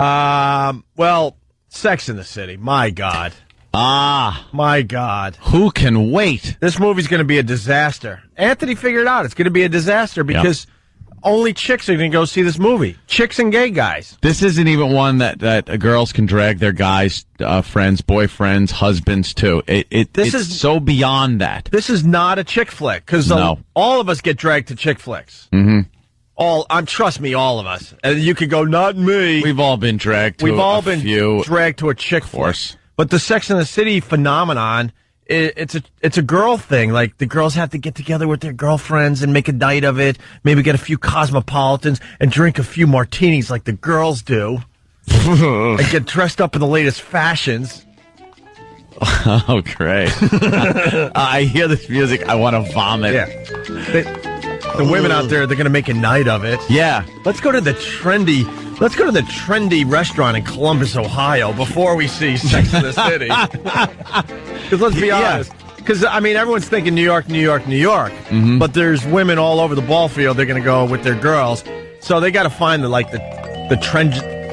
Well, Sex in the City. My God. My God. Who can wait? This movie's going to be a disaster. Anthony figured it out. It's going to be a disaster because only chicks are going to go see this movie. Chicks and gay guys. This isn't even one that girls can drag their guys, friends, boyfriends, husbands to. It's so beyond that. This is not a chick flick because all of us get dragged to chick flicks. Mm-hmm. Trust me, all of us. And you could go, not me. We've all been dragged to dragged to a chick flick. Of course. But the Sex and the City phenomenon, it's a girl thing. Like, the girls have to get together with their girlfriends and make a night of it. Maybe get a few Cosmopolitans and drink a few martinis like the girls do. And get dressed up in the latest fashions. Oh, great. I hear this music. I want to vomit. Yeah. The women out there, they're going to make a night of it. Yeah. Let's go to the trendy restaurant in Columbus, Ohio before we see Sex in the City. Because let's be honest. Because, everyone's thinking New York, New York, New York. Mm-hmm. But there's women all over the ball field. They're going to go with their girls. So they got to find the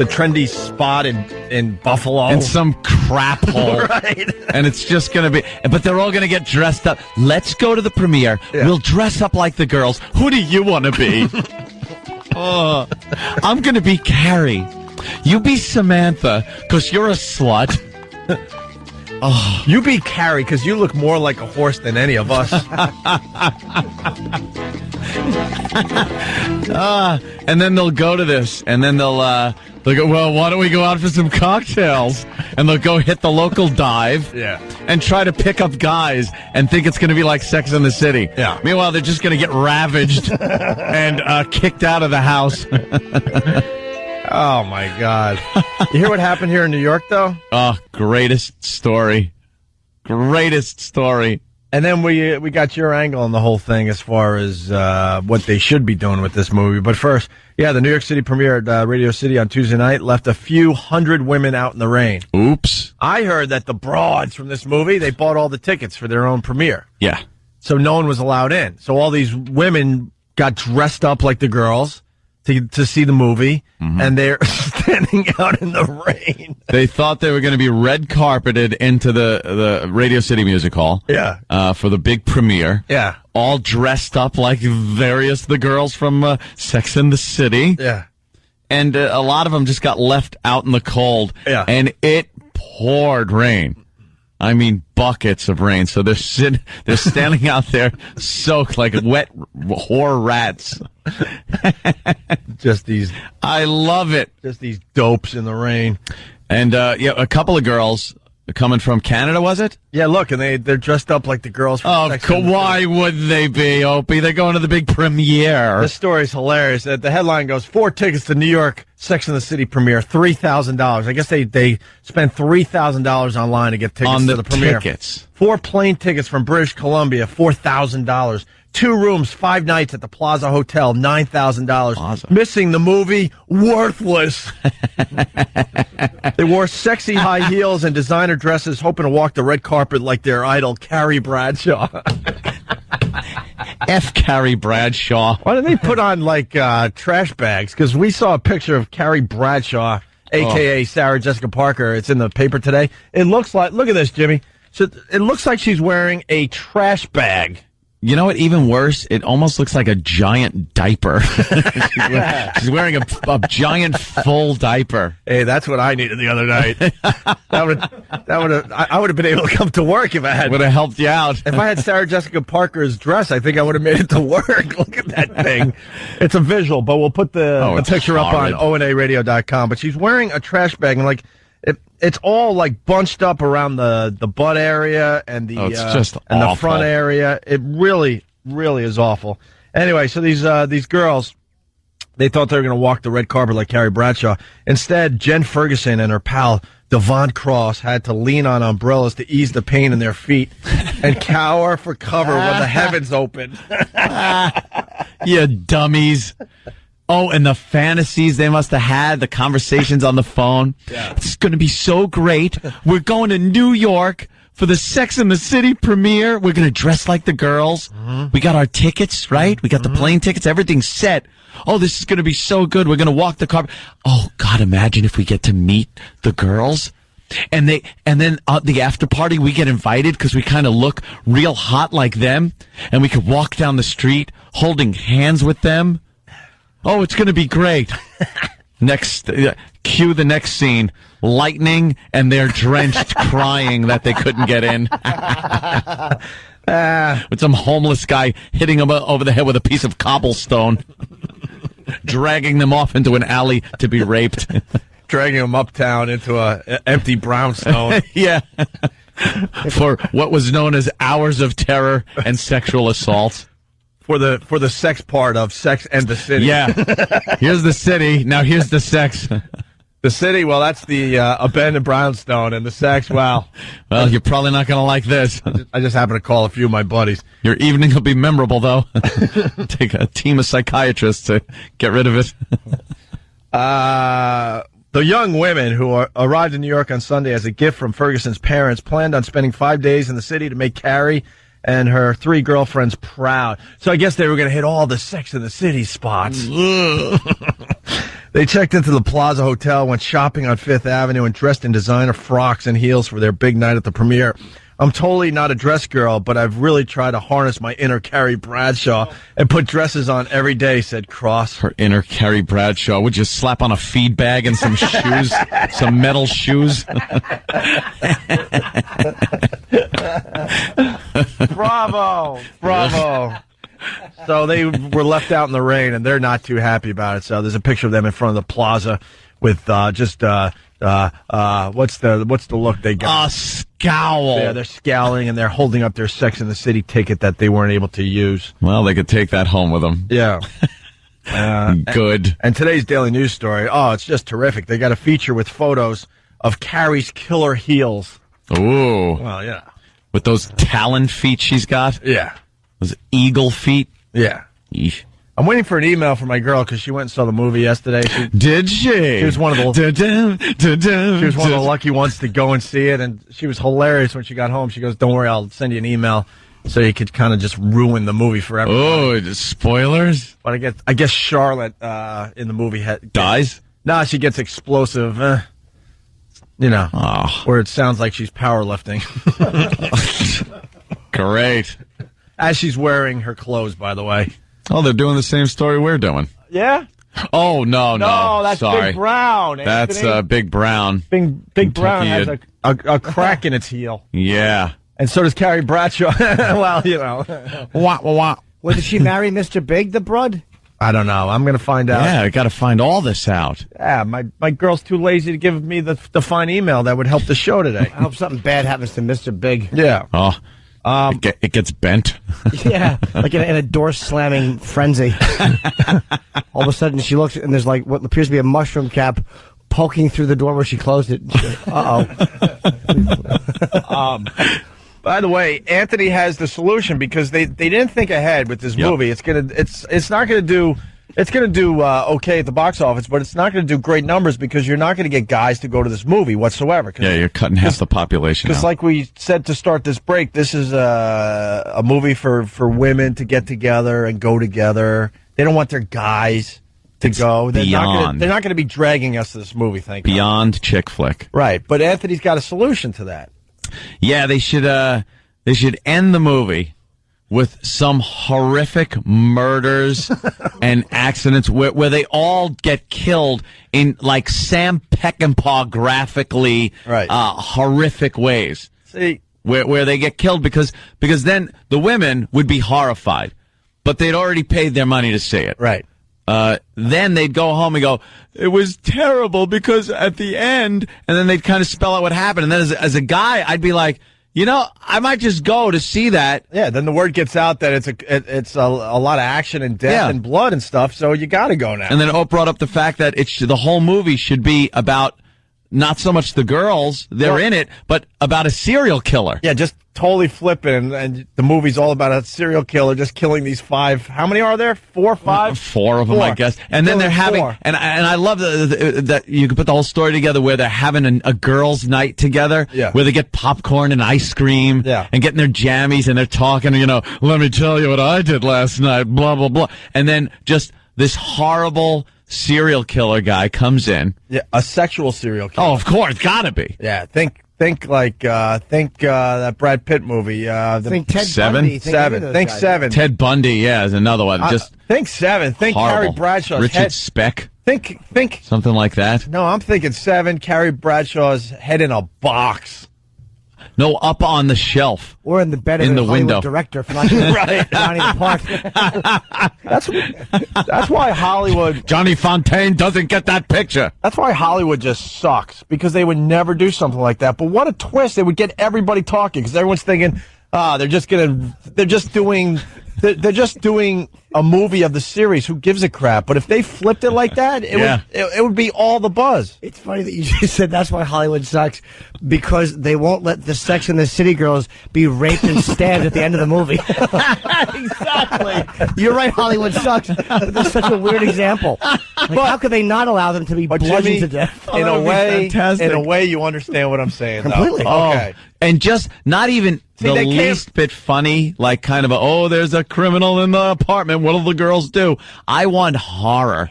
trendy spot in Buffalo. In some crap hole. Right. And it's just going to be... But they're all going to get dressed up. Let's go to the premiere. Yeah. We'll dress up like the girls. Who do you want to be? I'm going to be Carrie. You be Samantha, because you're a slut. You be Carrie, because you look more like a horse than any of us. And then they'll go to this, and then they'll go, well, why don't we go out for some cocktails? And they'll go hit the local dive and try to pick up guys and think it's going to be like Sex in the City. Yeah. Meanwhile, they're just going to get ravaged and kicked out of the house. Oh, my God. You hear what happened here in New York, though? Oh, greatest story. Greatest story. And then we got your angle on the whole thing as far as what they should be doing with this movie. But first, the New York City premiere at Radio City on Tuesday night left a few hundred women out in the rain. Oops. I heard that the broads from this movie, they bought all the tickets for their own premiere. Yeah. So no one was allowed in. So all these women got dressed up like the girls to see the movie, and they're standing out in the rain. They thought they were going to be red carpeted into the Radio City Music Hall. Yeah. For the big premiere. Yeah. All dressed up like the girls from Sex and the City. Yeah. And a lot of them just got left out in the cold. Yeah. And it poured rain. I mean, buckets of rain. So they're standing out there soaked like wet whore rats. I love it. Just these dopes in the rain. And, a couple of girls coming from Canada, was it? Yeah, look, and they're dressed up like the girls from Sex and the City. Why wouldn't they be, Opie? They're going to the big premiere. This story's hilarious. The headline goes, 4 tickets to New York Sex and the City premiere, $3,000. I guess they spent $3,000 online to get tickets to the premiere. Tickets. 4 plane tickets from British Columbia, $4,000. 2 rooms, 5 nights at the Plaza Hotel, $9,000. Missing the movie, worthless. They wore sexy high heels and designer dresses, hoping to walk the red carpet like their idol, Carrie Bradshaw. F. Carrie Bradshaw. Why didn't they put on, trash bags? Because we saw a picture of Carrie Bradshaw, a.k.a. Sarah Jessica Parker. It's in the paper today. It looks like, look at this, Jimmy. So it looks like she's wearing a trash bag. You know what? Even worse, it almost looks like a giant diaper. She's wearing a giant full diaper. Hey, that's what I needed the other night. I would have been able to come to work if I had. Would have helped you out. If I had Sarah Jessica Parker's dress, I think I would have made it to work. Look at that thing. It's a visual, but we'll put the picture horrid. up on onaradio.com. But she's wearing a trash bag, and it's all bunched up around the butt area and the front area. It really, really is awful. Anyway, so these girls, they thought they were going to walk the red carpet like Carrie Bradshaw. Instead, Jen Ferguson and her pal Devon Cross had to lean on umbrellas to ease the pain in their feet and cower for cover when the heavens opened. You dummies. Oh, and the fantasies they must have had, the conversations on the phone. Yeah. It's going to be so great. We're going to New York for the Sex and the City premiere. We're going to dress like the girls. Mm-hmm. We got our tickets, right? We got the plane tickets. Everything's set. Oh, this is going to be so good. We're going to walk the carpet. Oh, God, imagine if we get to meet the girls. And then the after party, we get invited because we kind of look real hot like them. And we could walk down the street holding hands with them. Oh, it's going to be great. Cue the next scene. Lightning, and they're drenched, crying that they couldn't get in. With some homeless guy hitting them over the head with a piece of cobblestone, dragging them off into an alley to be raped. Dragging them uptown into a empty brownstone. Yeah. For what was known as hours of terror and sexual assault. For the sex part of Sex and the City. Yeah. Here's the city. Now here's the sex. The city, well, that's the abandoned brownstone, and the sex, wow. Well, you're probably not going to like this. I just happened to call a few of my buddies. Your evening will be memorable, though. Take a team of psychiatrists to get rid of it. The young women who arrived in New York on Sunday as a gift from Ferguson's parents planned on spending 5 days in the city to make Carrie and her 3 girlfriends proud. So I guess they were going to hit all the Sex and the City spots. They checked into the Plaza Hotel, went shopping on Fifth Avenue, and dressed in designer frocks and heels for their big night at the premiere. I'm totally not a dress girl, but I've really tried to harness my inner Carrie Bradshaw and put dresses on every day, said Cross. Her inner Carrie Bradshaw. Would you slap on a feed bag and some shoes, some metal shoes? Bravo! So they were left out in the rain, and they're not too happy about it. So there's a picture of them in front of the plaza with what's the look they got? A scowl. Yeah, they're scowling, and they're holding up their Sex and the City ticket that they weren't able to use. Well, they could take that home with them. Yeah. Good. And today's Daily News story, it's just terrific. They got a feature with photos of Carrie's killer heels. Ooh. Well, yeah. With those talon feet she's got? Yeah. Those eagle feet? Yeah. Eesh. I'm waiting for an email from my girl because she went and saw the movie yesterday. Did she? She was one of the she was one of the lucky ones to go and see it, and she was hilarious when she got home. She goes, "Don't worry, I'll send you an email so you could kind of just ruin the movie for everyone." Oh, spoilers! But I guess Charlotte in the movie dies. No, she gets explosive. Where it sounds like she's powerlifting. Great. As she's wearing her clothes, by the way. Oh, they're doing the same story we're doing. Yeah? Oh, no. That's sorry. Big Brown. That's Big Brown. Big Brown has a crack in its heel. Yeah. And so does Carrie Bradshaw. Well, Wah, wah, wah. Well, did she marry Mr. Big, the broad? I don't know. I'm going to find out. Yeah, I got to find all this out. Yeah, my girl's too lazy to give me the fine email that would help the show today. I hope something bad happens to Mr. Big. Yeah. Oh. It gets bent. Yeah, like in a door-slamming frenzy. All of a sudden, she looks, and there's like what appears to be a mushroom cap poking through the door where she closed it. By the way, Anthony has the solution because they didn't think ahead with this movie. It's not going to do. It's going to do okay at the box office, but it's not going to do great numbers because you're not going to get guys to go to this movie whatsoever. Yeah, you're cutting half the population out. Because like we said to start this break, this is a movie for women to get together and go together. They don't want their guys to go. They're not going to be dragging us to this movie, thank God. Beyond chick flick. Right, but Anthony's got a solution to that. Yeah, they should end the movie with some horrific murders and accidents where they all get killed in like Sam Peckinpah graphically horrific ways. See, where they get killed because then the women would be horrified, but they'd already paid their money to see it. Right. Then they'd go home and go, it was terrible because at the end, and then they'd kind of spell out what happened. And then as a guy, I'd be like, I might just go to see that. Yeah, then the word gets out that it's a lot of action and death and blood and stuff, so you got to go now. And then Oprah brought up the fact that the whole movie should be about not so much the girls, they're in it, but about a serial killer. Yeah, just totally flipping, and the movie's all about a serial killer just killing these 5. How many are there? 4 or 5? 4 of them, I guess. And then they're having, and I love that you can put the whole story together where they're having a girls' night together, where they get popcorn and ice cream, and getting their jammies, and they're talking, let me tell you what I did last night, blah, blah, blah. And then just this horrible serial killer guy comes in. Yeah, a sexual serial killer. Oh, of course, gotta be. Yeah, think that Brad Pitt movie. Think Ted Seven? Bundy. Think Seven. Ted Bundy, is another one. Think Seven. Think horrible. Carrie Bradshaw's Richard head. Speck. Think something like that. No, I'm thinking Seven. Carrie Bradshaw's head in a box. No, up on the shelf. Or in the bed of the Hollywood window. Director from Johnny the Park. That's why Hollywood... Johnny Fontaine doesn't get that picture. That's why Hollywood just sucks, because they would never do something like that. But what a twist. They would get everybody talking, because everyone's thinking, they're just doing a movie of the series. Who gives a crap? But if they flipped it like that, it would be all the buzz. It's funny that you just said that's why Hollywood sucks, because they won't let the Sex and the City girls be raped and stabbed at the end of the movie. Exactly. You're right, Hollywood sucks. That's such a weird example. How could they not allow them to be bludgeoned Jimmy, to death? In a way, you understand what I'm saying. Completely. Okay. And just not even the least bit funny, like kind of there's a criminal in the apartment. What'll the girls do? I want horror.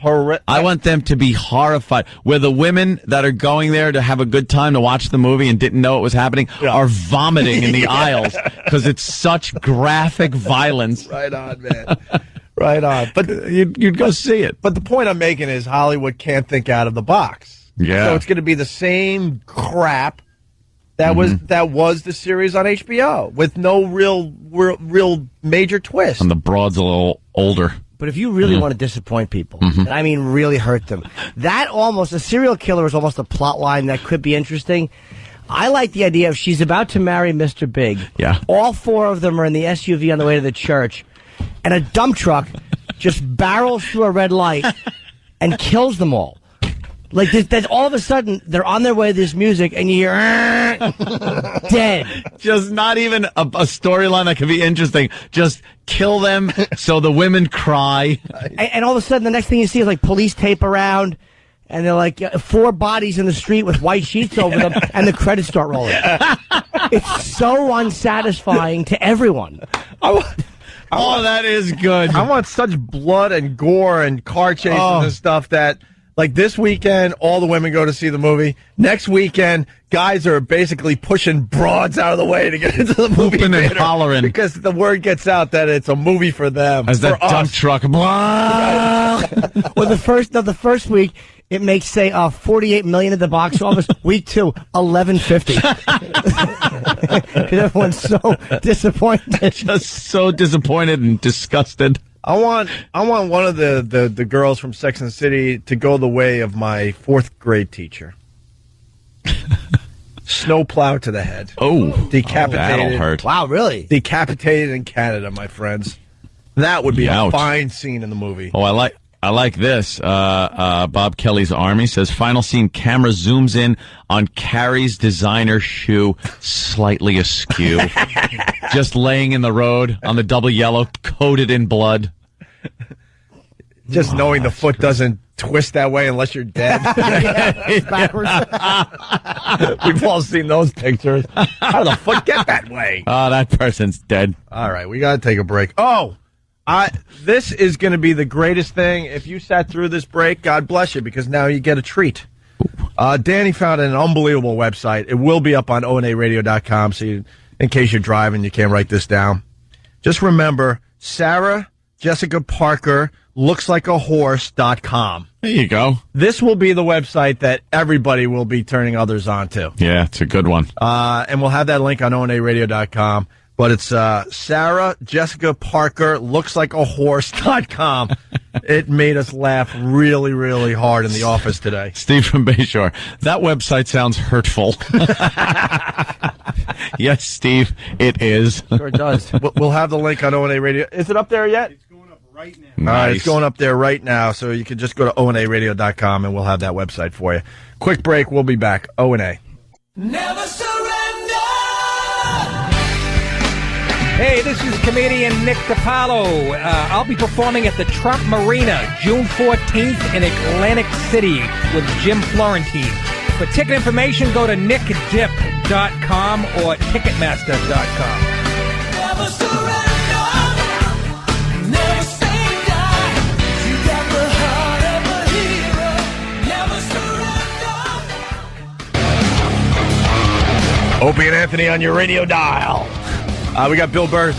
I want them to be horrified. Where the women that are going there to have a good time to watch the movie and didn't know it was happening are vomiting in the aisles because it's such graphic violence. Right on, man. Right on. But you'd go see it. But the point I'm making is Hollywood can't think out of the box. Yeah. So it's going to be the same crap that was the series on HBO with no real major twist. And the broad's a little older. But if you really want to disappoint people, and I mean really hurt them, a serial killer is almost a plot line that could be interesting. I like the idea of she's about to marry Mr. Big. Yeah. All 4 of them are in the SUV on the way to the church, and a dump truck just barrels through a red light and kills them all. Like, that all of a sudden, they're on their way to this music, and you hear, dead. Just not even a storyline that could be interesting. Just kill them so the women cry. And all of a sudden, the next thing you see is, like, police tape around, and they're like 4 bodies in the street with white sheets over them, and the credits start rolling. It's so unsatisfying to everyone. That is good. I want such blood and gore and car chases and stuff that... Like this weekend, all the women go to see the movie. Next weekend, guys are basically pushing broads out of the way to get into the movie theater and hollering because the word gets out that it's a movie for them. As that dump truck. Well, the first week, it makes, say, $48 million at the box office. Week 2, $11.50. Because everyone's so disappointed. Just so disappointed and disgusted. I want one of the girls from Sex and the City to go the way of my 4th grade teacher. Snowplow to the head. Oh, decapitated. That'll hurt. Wow, really? Decapitated in Canada, my friends. That would be a fine scene in the movie. Oh, I like this. Bob Kelly's Army says, final scene, camera zooms in on Carrie's designer shoe, slightly askew. Just laying in the road on the double yellow, coated in blood. Just knowing the foot doesn't twist that way unless you're dead. It's backwards. We've all seen those pictures. How did the foot get that way? Oh, that person's dead. All right, we got to take a break. This is going to be the greatest thing. If you sat through this break, God bless you, because now you get a treat. Danny found an unbelievable website. It will be up on onaradio.com, so in case you're driving, you can't write this down. Just remember, Sarah Jessica Parker looks-like-a-horse.com. There you go. This will be the website that everybody will be turning others on to. Yeah, it's a good one. And we'll have that link on onaradio.com. But it's Sarah Jessica Parker looks-like-a-horse.com. It made us laugh really, really hard in the office today. Steve from Bayshore. That website sounds hurtful. Yes, Steve, it is. Sure it does. We'll have the link on ONA Radio. Is it up there yet? It's going up right now. Nice. All right, it's going up there right now, so you can just go to onaradio.com and we'll have that website for you. Quick break, we'll be back. O&A. Never surrender. Hey, this is comedian Nick DiPaolo. I'll be performing at the Trump Marina June 14th in Atlantic City with Jim Florentine. For ticket information, go to nickdip.com or ticketmaster.com. Never surrender. Never say die. You got the heart of a hero. Never surrender. Opie and Anthony on your radio dial. We got Bill Burr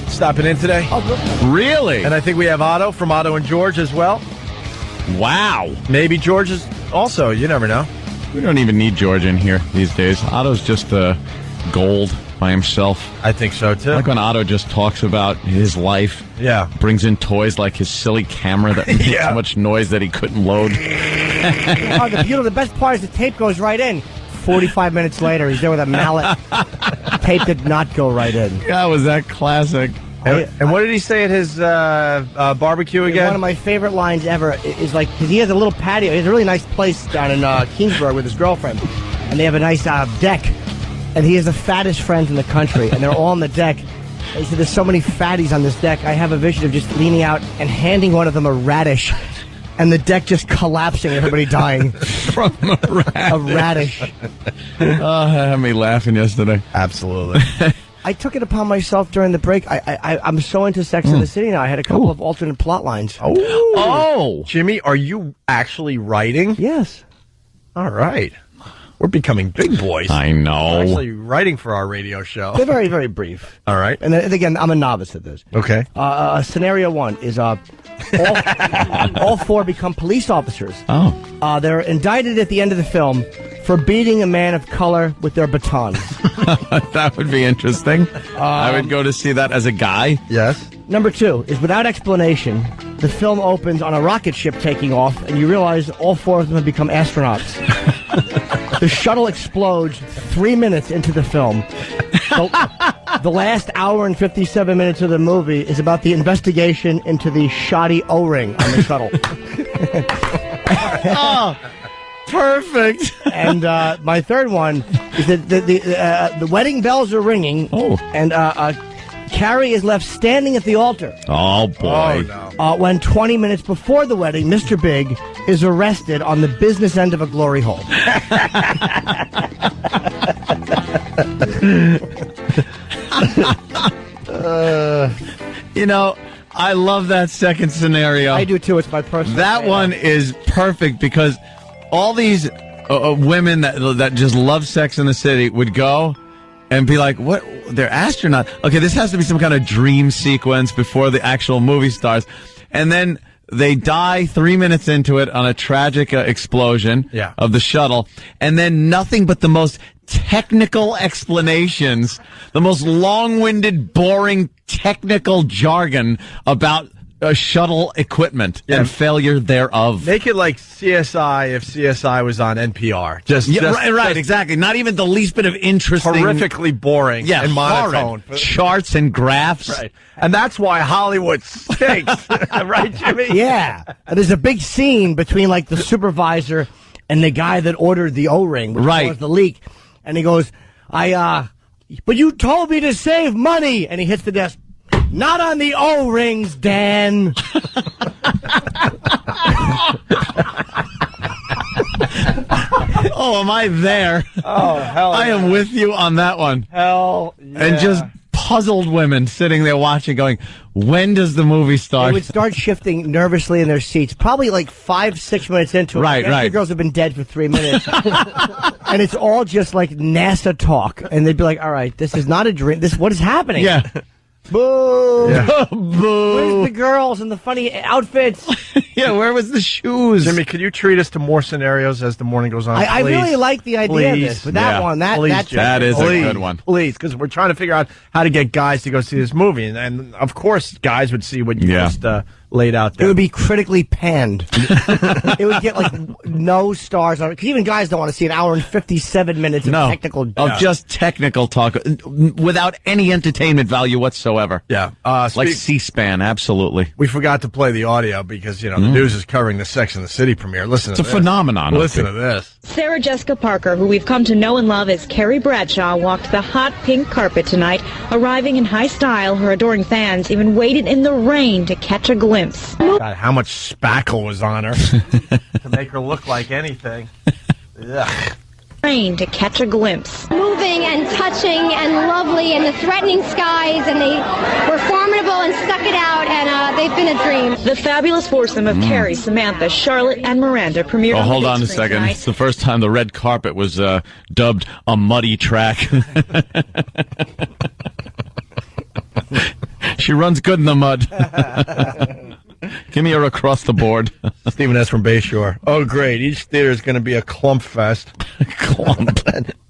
stopping in today. Really? And I think we have Otto from Otto and George as well. Wow. Maybe George is also. You never know. We don't even need George in here these days. Otto's just gold by himself. I think so, too. Like when Otto just talks about his life. Yeah. Brings in toys like his silly camera that makes so much noise that he couldn't load. The best part is the tape goes right in. 45 minutes later, he's there with a mallet. Tape did not go right in. Yeah, was that classic? And what did he say at his barbecue again? One of my favorite lines ever is like, because he has a little patio. He has a really nice place down in Kingsburg with his girlfriend. And they have a nice deck. And he has the fattest friends in the country. And they're all on the deck. And he said, there's so many fatties on this deck. I have a vision of just leaning out and handing one of them a radish. And the deck just collapsing and everybody dying. From a radish. That had me laughing yesterday. Absolutely. I took it upon myself during the break. I'm so into Sex in the City now. I had a couple of alternate plot lines. Oh. Jimmy, are you actually writing? Yes. All right. We're becoming big boys. I know. We're actually writing for our radio show. They're very, very brief. All right. And again, I'm a novice at this. Okay. Scenario one is all four become police officers. Oh. They're indicted at the end of the film for beating a man of color with their batons. That would be interesting. I would go to see that as a guy. Yes. Number two is without explanation, the film opens on a rocket ship taking off, and you realize all four of them have become astronauts. The shuttle explodes 3 minutes into the film. The last hour and 57 minutes of the movie is about the investigation into the shoddy O-ring on the shuttle. Oh, perfect. And my third one is that the wedding bells are ringing. Oh. And Carrie is left standing at the altar. Oh, boy. Oh, no. When 20 minutes before the wedding, Mr. Big is arrested on the business end of a glory hole. I love that second scenario. I do, too. It's my personal That one is perfect because all these women that just love Sex in the City would go and be like, what? They're astronauts. Okay, this has to be some kind of dream sequence before the actual movie starts. And then they die 3 minutes into it on a tragic explosion of the shuttle. And then nothing but the most technical explanations, the most long-winded, boring technical jargon about shuttle equipment and failure thereof. Make it like CSI if CSI was on NPR. Right, exactly. Not even the least bit of interesting. Horrifically boring and monotone. Charts and graphs. Right. And that's why Hollywood stinks. Right, Jimmy? Yeah. And there's a big scene between, like, the supervisor and the guy that ordered the O-ring, which caused the leak. And he goes, but you told me to save money. And he hits the desk. Not on the O-rings, Dan. Oh, am I there? Oh, hell I am with you on that one. Hell yeah. And just puzzled women sitting there watching going, when does the movie start? They would start shifting nervously in their seats, probably like 5-6 minutes into it. Right. The girls have been dead for 3 minutes. And it's all just like NASA talk. And they'd be like, all right, this is not a dream. What is happening? Yeah. Boo! Yeah. Boo! Where's the girls and the funny outfits? Yeah, where was the shoes? Jimmy, could you treat us to more scenarios as the morning goes on? I really like the idea of this, but that one, that is a good one. Please, because we're trying to figure out how to get guys to go see this movie, and of course, guys would see what you just laid out there. It would be critically panned. It would get like no stars on it. 'Cause even guys don't want to see an hour and 57 minutes of technical just technical talk without any entertainment value whatsoever. Yeah. Like C-SPAN, absolutely. We forgot to play the audio because, the news is covering the Sex and the City premiere. Listen to this. It's a phenomenon. Listen to this. Sarah Jessica Parker, who we've come to know and love as Carrie Bradshaw, walked the hot pink carpet tonight, arriving in high style. Her adoring fans even waited in the rain to catch a glimpse. God, how much spackle was on her to make her look like anything. Ugh. Rain to catch a glimpse. Moving and touching and lovely and the threatening skies, and they were formidable and stuck it out, and they've been a dream. The fabulous foursome of Carrie, Samantha, Charlotte, and Miranda premiered on the hold big on a screen second. tonight. It's the first time the red carpet was dubbed a muddy track. She runs good in the mud. Give me her across the board. Stephen S. from Bayshore. Oh, great. Each theater is going to be a clump fest. Clump.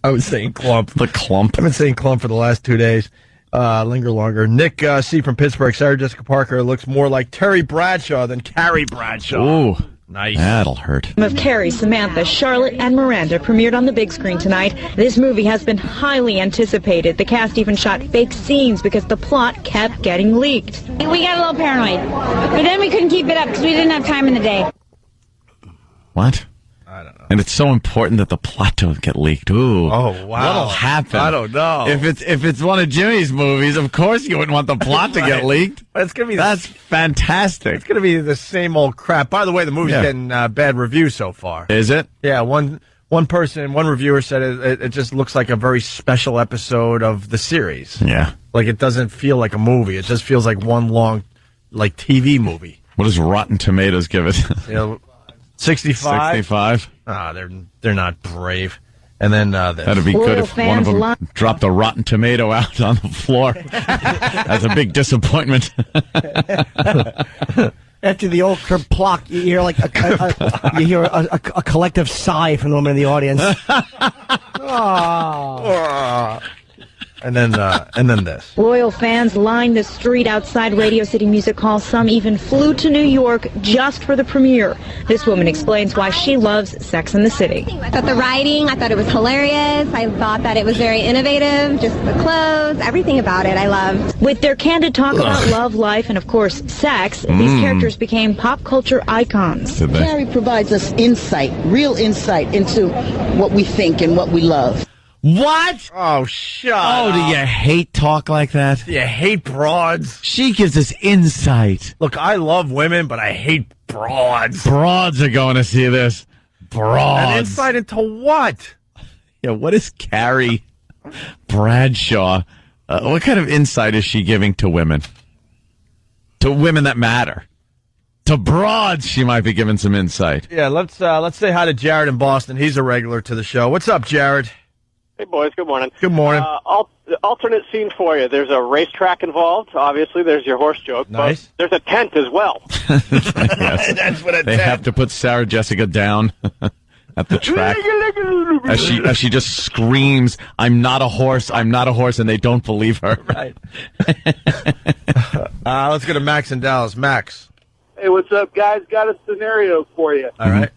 I was saying clump. The clump. I've been saying clump for the last 2 days. Linger longer. Nick C. from Pittsburgh. Sarah Jessica Parker looks more like Terry Bradshaw than Carrie Bradshaw. Ooh. Nice. That'll hurt. Of Carrie, Samantha, Charlotte, and Miranda premiered on the big screen tonight. This movie has been highly anticipated. The cast even shot fake scenes because the plot kept getting leaked. We got a little paranoid, but then we couldn't keep it up because we didn't have time in the day. What? I don't know. And it's so important that the plot don't get leaked. Ooh. Oh, wow. What'll happen? I don't know. If it's one of Jimmy's movies, of course you wouldn't want the plot to get leaked. But it's gonna be That's fantastic. It's going to be the same old crap. By the way, the movie's getting bad reviews so far. Is it? Yeah, one reviewer said it just looks like a very special episode of the series. Yeah. Like it doesn't feel like a movie. It just feels like one long, like TV movie. What does Rotten Tomatoes give it? 65. 65. Ah, they're not brave. And then this. That'd be good if one of them fans dropped a Rotten Tomato out on the floor. That's a big disappointment. After the old kerplunk, you hear like a collective sigh from the woman in the audience. Oh. And then this. Loyal fans lined the street outside Radio City Music Hall. Some even flew to New York just for the premiere. This woman explains why she loves Sex and the City. I thought the writing, I thought it was hilarious. I thought that it was very innovative. Just the clothes, everything about it, I loved. With their candid talk about love, life, and of course, sex, these characters became pop culture icons. Carrie provides us insight, real insight into what we think and what we love. What? Oh, shut Oh, up. do you hate talk like that? You hate broads? She gives us insight. Look, I love women, but I hate broads. Broads are going to see this. Broads. An insight into what? Yeah, what is Carrie Bradshaw? What kind of insight is she giving to women? To women that matter. To broads, she might be giving some insight. Yeah, let's say hi to Jared in Boston. He's a regular to the show. What's up, Jared? Hey, boys. Good morning. Good morning. Alternate scene for you. There's a racetrack involved. Obviously, there's your horse joke. Nice. But there's a tent as well. Yes. That's what They have to put Sarah Jessica down at the track as she just screams, "I'm not a horse, I'm not a horse," and they don't believe her. Right. Let's go to Max in Dallas. Max. Hey, what's up, guys? Got a scenario for you. All right.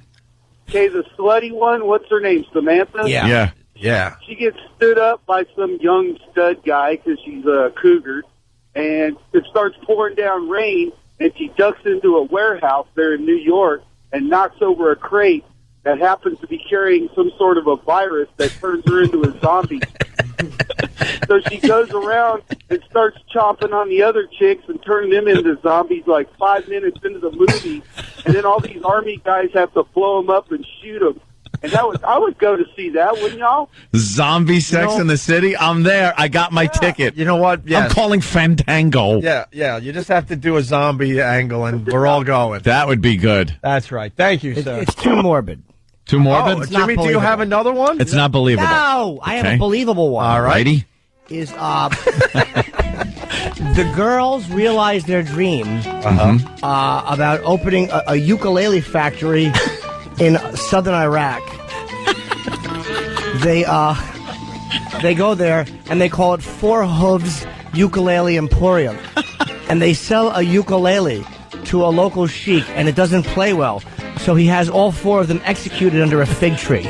Okay, the slutty one, what's her name, Samantha? Yeah. Yeah. She gets stood up by some young stud guy because she's a cougar, and it starts pouring down rain, and she ducks into a warehouse there in New York and knocks over a crate that happens to be carrying some sort of a virus that turns her into a zombie. So she goes around and starts chomping on the other chicks and turning them into zombies like 5 minutes into the movie, and then all these army guys have to blow them up and shoot them. And I would go to see that, wouldn't y'all? Zombie Sex in the City? I'm there. I got my ticket. You know what? Yes. I'm calling Fandango. Yeah. You just have to do a zombie angle, and we're all going. That would be good. That's right. Thank you, sir. It's too morbid. Too morbid? Oh, Jimmy, do you have another one? It's not believable. No, I have Okay. a believable one. All right. Righty? Is the girls realize their dream about opening a ukulele factory in southern Iraq. They go there and they call it Four Hooves Ukulele Emporium, and they sell a ukulele to to a local sheik, and it doesn't play well. So he has all 4 of them executed under a fig tree.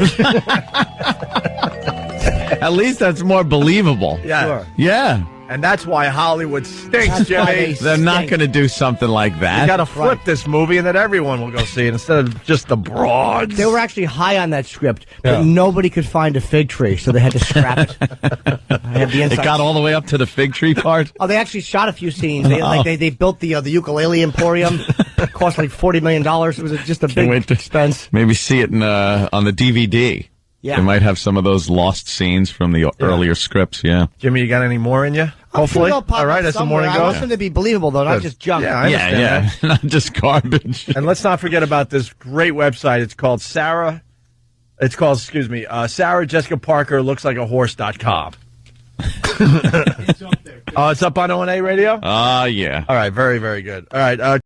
At least that's more believable. Yeah. Sure. Yeah. And that's why Hollywood stinks, That's why Jimmy. They're not going to do something like that. You got to flip this movie and then everyone will go see it instead of just the broads. They were actually high on that script, but nobody could find a fig tree, so they had to scrap it. I had the It inside. got all the way up to the fig tree part? Oh, they actually shot a few scenes. They built the ukulele emporium. It cost like $40 million. It was just a big expense. Maybe see it on the DVD. Yeah. They might have some of those lost scenes from the earlier scripts, yeah. Jimmy, you got any more in you? Hopefully. All right, as the morning I goes. want them to be believable, though, not just junk. Yeah, I understand that. Not just garbage. And let's not forget about this great website. It's called Sarah Jessica Parker looks like a horse.com. It's up there. Oh, it's up on O&A Radio? Yeah. All right, very, very good. All right,